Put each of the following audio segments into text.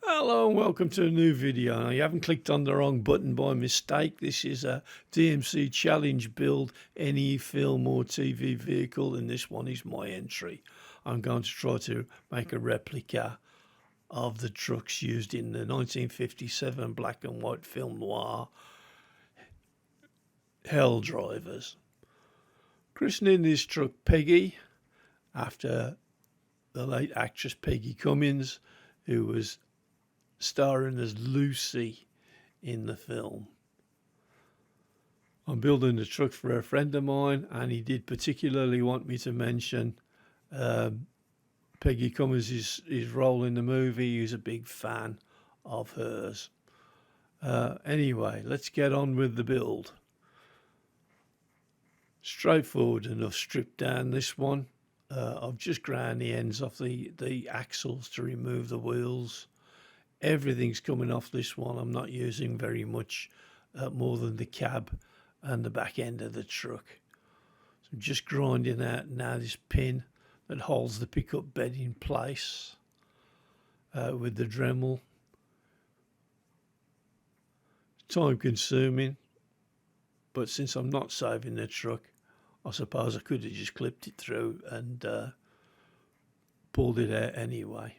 Hello and welcome to a new video. Now, you haven't clicked on the wrong button by mistake. This is a DMC challenge build any film or TV vehicle, and this one is my entry. I'm going to try to make a replica of the trucks used in the 1957 black and white film noir Hell Drivers. Christening this truck Peggy after the late actress Peggy Cummins, who was starring as Lucy in the film. I'm building the truck for a friend of mine, and he did particularly want me to mention Peggy Cummins' role in the movie. He was a big fan of hers. Anyway, let's get on with the build. Straightforward enough, stripped down this one. I've just ground the ends off the axles to remove the wheels. Everything's coming off this one. I'm not using very much more than the cab and the back end of the truck. So I'm just grinding out now this pin that holds the pickup bed in place with the Dremel. Time consuming, but since I'm not saving the truck, I suppose I could have just clipped it through and pulled it out anyway.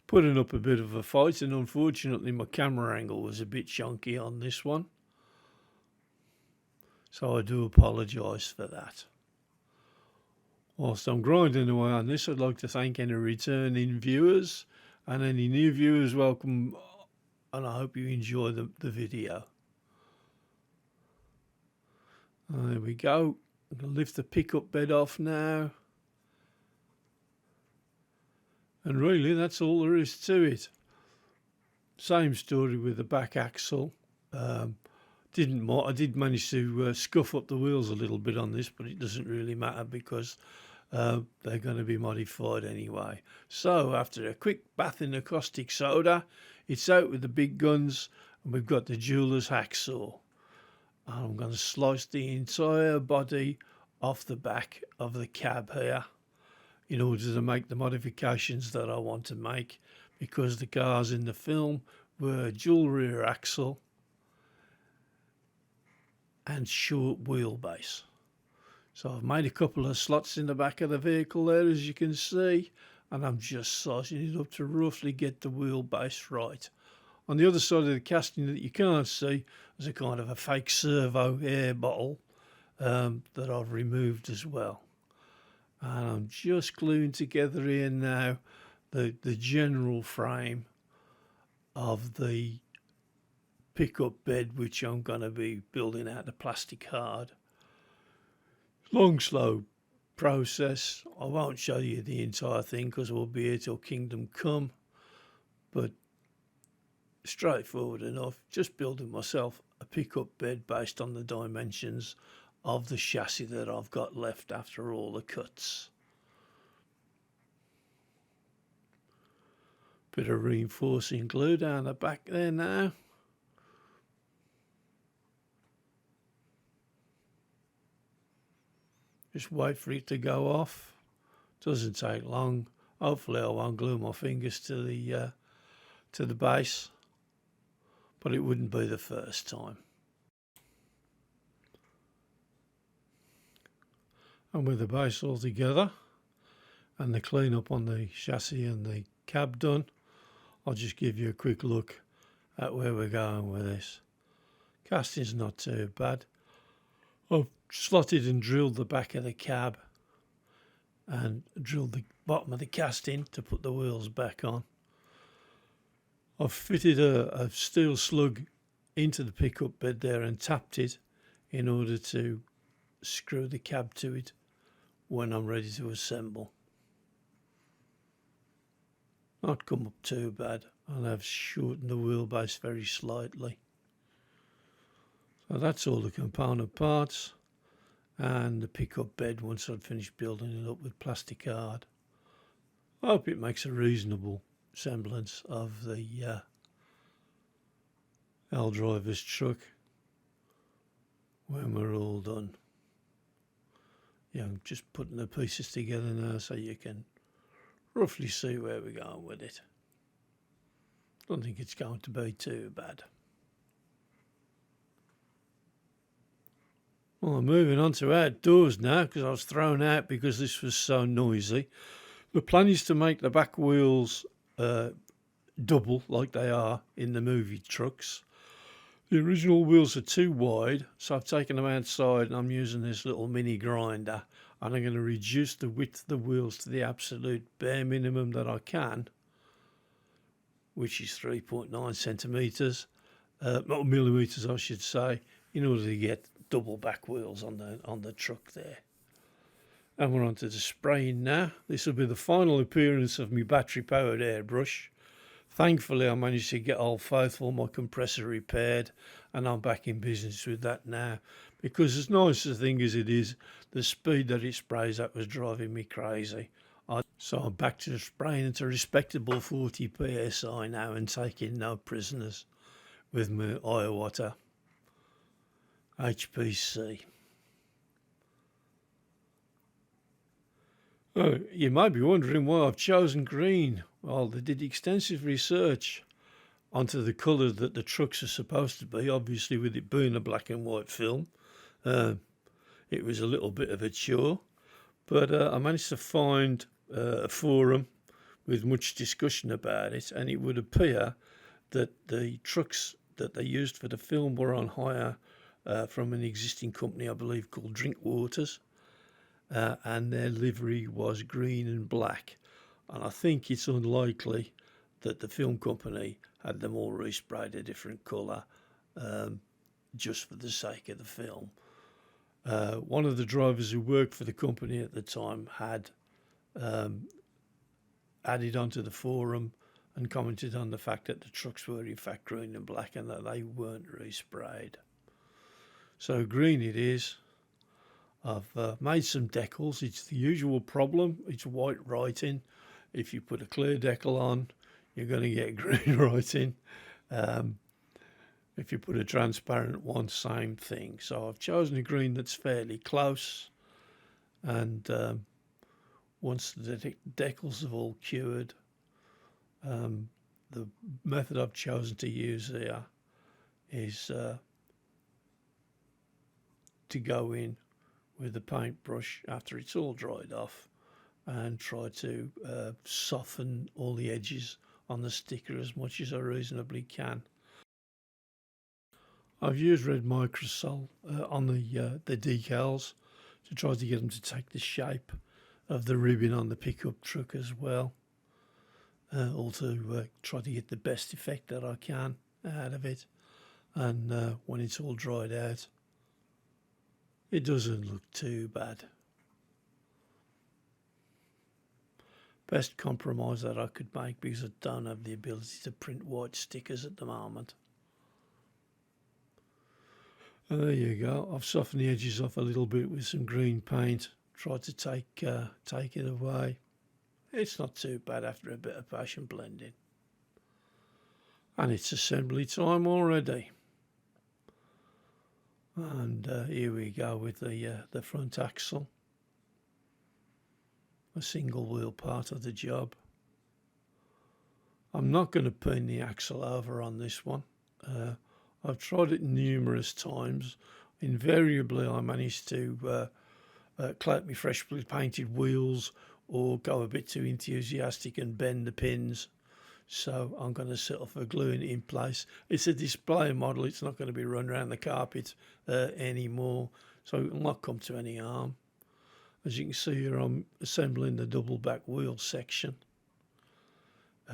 Putting up a bit of a fight, and unfortunately my camera angle was a bit chunky on this one, so I do apologise for that. Whilst I'm grinding away on this, I'd like to thank any returning viewers and any new viewers. Welcome, and I hope you enjoy the video. There we go. I'm going to lift the pickup bed off now. And really, that's all there is to it. Same story with the back axle. I did manage to scuff up the wheels a little bit on this, but it doesn't really matter because they're going to be modified anyway. So after a quick bath in the caustic soda, it's out with the big guns, and we've got the jeweler's hacksaw. And I'm going to slice the entire body off the back of the cab here, in order to make the modifications that I want to make, because the cars in the film were dual rear axle and short wheelbase. So I've made a couple of slots in the back of the vehicle there, as you can see, and I'm just sizing it up to roughly get the wheelbase right. On the other side of the casting that you can't see, there's a kind of a fake servo air bottle that I've removed as well. And I'm just gluing together here now the general frame of the pickup bed, which I'm going to be building out the plastic hard. Long, slow process. I won't show you the entire thing because we'll be here till kingdom come, but straightforward enough. Just building myself a pickup bed based on the dimensions of the chassis that I've got left after all the cuts. Bit of reinforcing glue down the back there now. Just wait for it to go off. Doesn't take long. Hopefully I won't glue my fingers to the base, but it wouldn't be the first time. And with the base all together and the clean up on the chassis and the cab done, I'll just give you a quick look at where we're going with this. Casting's not too bad. I've slotted and drilled the back of the cab and drilled the bottom of the casting to put the wheels back on. I've fitted a steel slug into the pickup bed there and tapped it in order to screw the cab to it when I'm ready to assemble. Not come up too bad, and I've shortened the wheelbase very slightly. So that's all the component parts and the pickup bed once I've finished building it up with plastic hard. I hope it makes a reasonable semblance of the Hell Driver's truck when we're all done. Yeah, I'm just putting the pieces together now so you can roughly see where we're going with it. Don't think it's going to be too bad. Well, moving on to outdoors now, because I was thrown out because this was so noisy. The plan is to make the back wheels double like they are in the movie trucks. The original wheels are too wide, so I've taken them outside and I'm using this little mini grinder, and I'm going to reduce the width of the wheels to the absolute bare minimum that I can, which is 3.9 centimetres, millimetres I should say, in order to get double back wheels on the truck there. And we're on to the spraying now. This will be the final appearance of my battery powered airbrush. Thankfully I managed to get Old Faithful, my compressor, repaired, and I'm back in business with that now, because as nice a thing as it is, the speed that it sprays at was driving me crazy. So I'm back to spraying at a respectable 40 psi now and taking no prisoners with my Iowata HPC. Oh, you might be wondering why I've chosen green. Well, they did extensive research onto the colour that the trucks are supposed to be, obviously with it being a black and white film. It was a little bit of a chore, but I managed to find a forum with much discussion about it, and it would appear that the trucks that they used for the film were on hire from an existing company, I believe, called Drinkwaters. And their livery was green and black, and I think it's unlikely that the film company had them all resprayed a different colour just for the sake of the film. One of the drivers who worked for the company at the time had added onto the forum and commented on the fact that the trucks were in fact green and black and that they weren't resprayed. So green it is. I've made some decals. It's the usual problem. It's white writing. If you put a clear decal on, you're going to get green writing. If you put a transparent one, same thing. So I've chosen a green that's fairly close. And once the decals have all cured, the method I've chosen to use here is to go in with the paintbrush after it's all dried off and try to soften all the edges on the sticker as much as I reasonably can. I've used red microsol on the decals to try to get them to take the shape of the ribbon on the pickup truck as well, also try to get the best effect that I can out of it. And when it's all dried out, it doesn't look too bad. Best compromise that I could make, because I don't have the ability to print white stickers at the moment. And there you go. I've softened the edges off a little bit with some green paint. Tried to take it away. It's not too bad after a bit of passion blending. And it's assembly time already. And here we go with the front axle, a single wheel part of the job. I'm not going to pin the axle over on this one. I've tried it numerous times. Invariably I manage to clout me freshly painted wheels or go a bit too enthusiastic and bend the pins. So I'm going to settle for gluing it in place. It's a display model. It's not going to be run around the carpet anymore, so it will not come to any harm. As you can see here, I'm assembling the double back wheel section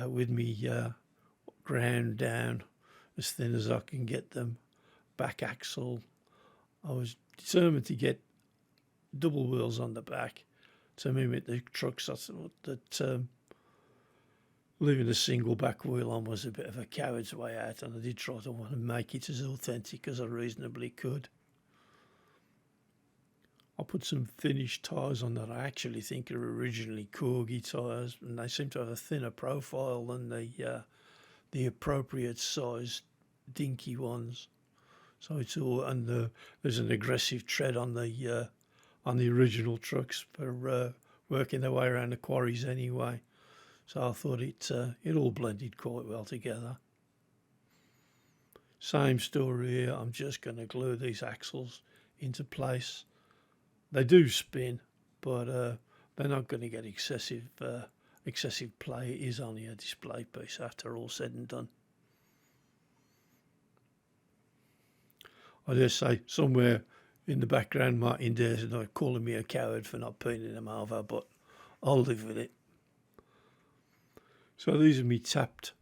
with me ground down as thin as I can get them. Back axle, I was determined to get double wheels on the back to mimic the trucks. I thought that leaving a single back wheel on was a bit of a coward's way out, and I did try to want to make it as authentic as I reasonably could. I put some finished tyres on that I actually think are originally Corgi tyres, and they seem to have a thinner profile than the appropriate size Dinky ones. So it's all, and there's an aggressive tread on the original trucks for working their way around the quarries anyway. So I thought it all blended quite well together. Same story here. I'm just going to glue these axles into place. They do spin, but they're not going to get excessive play. It is only a display piece after all said and done. I dare say somewhere in the background Martin dares not calling me a coward for not painting them over, but I'll live with it. So these are me tapped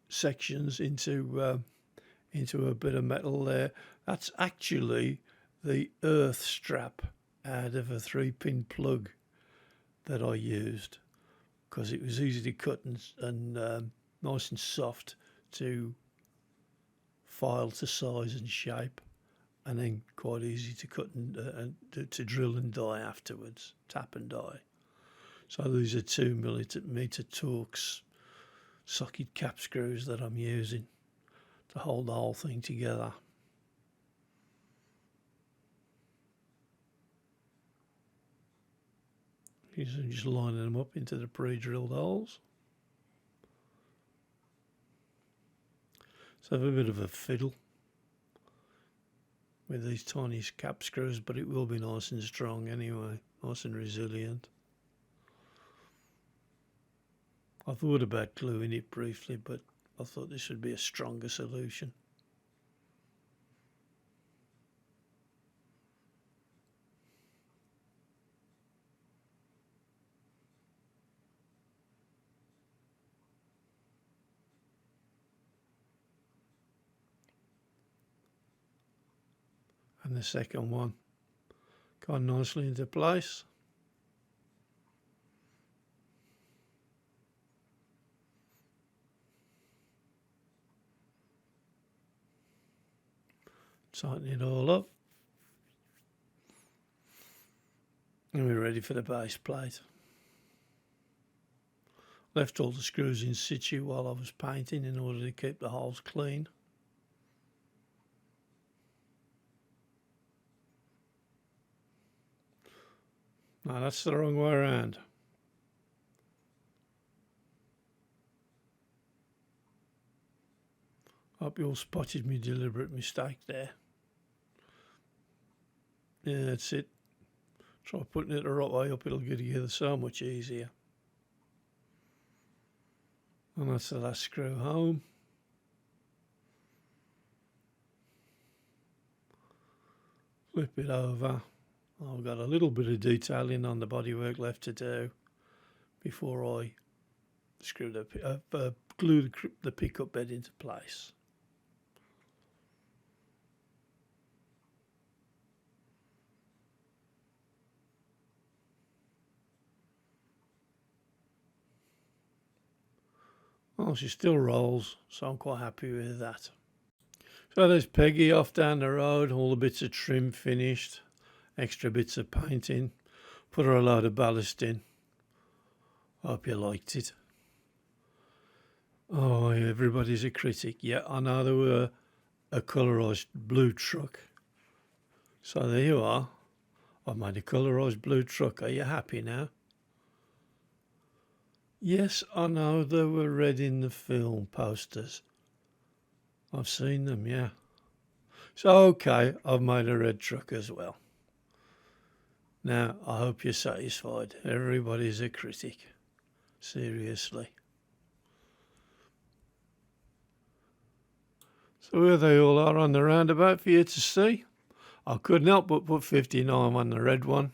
sections into a bit of metal there. That's actually the earth strap out of a 3-pin plug that I used, because it was easy to cut and nice and soft to file to size and shape, and then quite easy to cut and to drill and die afterwards, tap and die. So these are 2mm Torx socket cap screws that I'm using to hold the whole thing together. I'm just lining them up into the pre-drilled holes. So I have a bit of a fiddle with these tiny cap screws, but it will be nice and strong anyway, nice and resilient. I thought about gluing it briefly, but I thought this would be a stronger solution. And the second one got nicely into place. Tighten it all up. And we're ready for the base plate. Left all the screws in situ while I was painting in order to keep the holes clean. No, that's the wrong way around. Hope you all spotted me deliberate mistake there. Yeah, that's it. Try putting it the right way up, it'll get together so much easier. And that's the last screw home. Flip it over. I've got a little bit of detailing on the bodywork left to do before I glue the pickup bed into place. Well, she still rolls, so I'm quite happy with that. So there's Peggy off down the road, all the bits of trim finished, extra bits of painting, put her a load of ballast in. Hope you liked it. Oh, everybody's a critic. Yeah, I know there were a colourised blue truck. So there you are. I've made a colourised blue truck. Are you happy now? Yes, I know they were red in the film posters. I've seen them, yeah. So, okay, I've made a red truck as well. Now, I hope you're satisfied. Everybody's a critic. Seriously. So here they all are on the roundabout for you to see. I couldn't help but put 59 on the red one.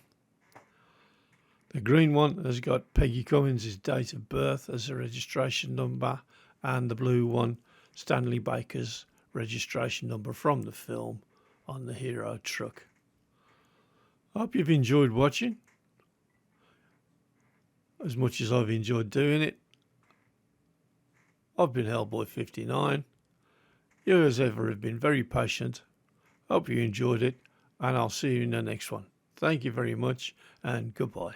The green one has got Peggy Cummins' date of birth as a registration number, and the blue one, Stanley Baker's registration number from the film on the Hero truck. I hope you've enjoyed watching as much as I've enjoyed doing it. I've been Hellboy59. You as ever have been very patient. Hope you enjoyed it, and I'll see you in the next one. Thank you very much, and goodbye.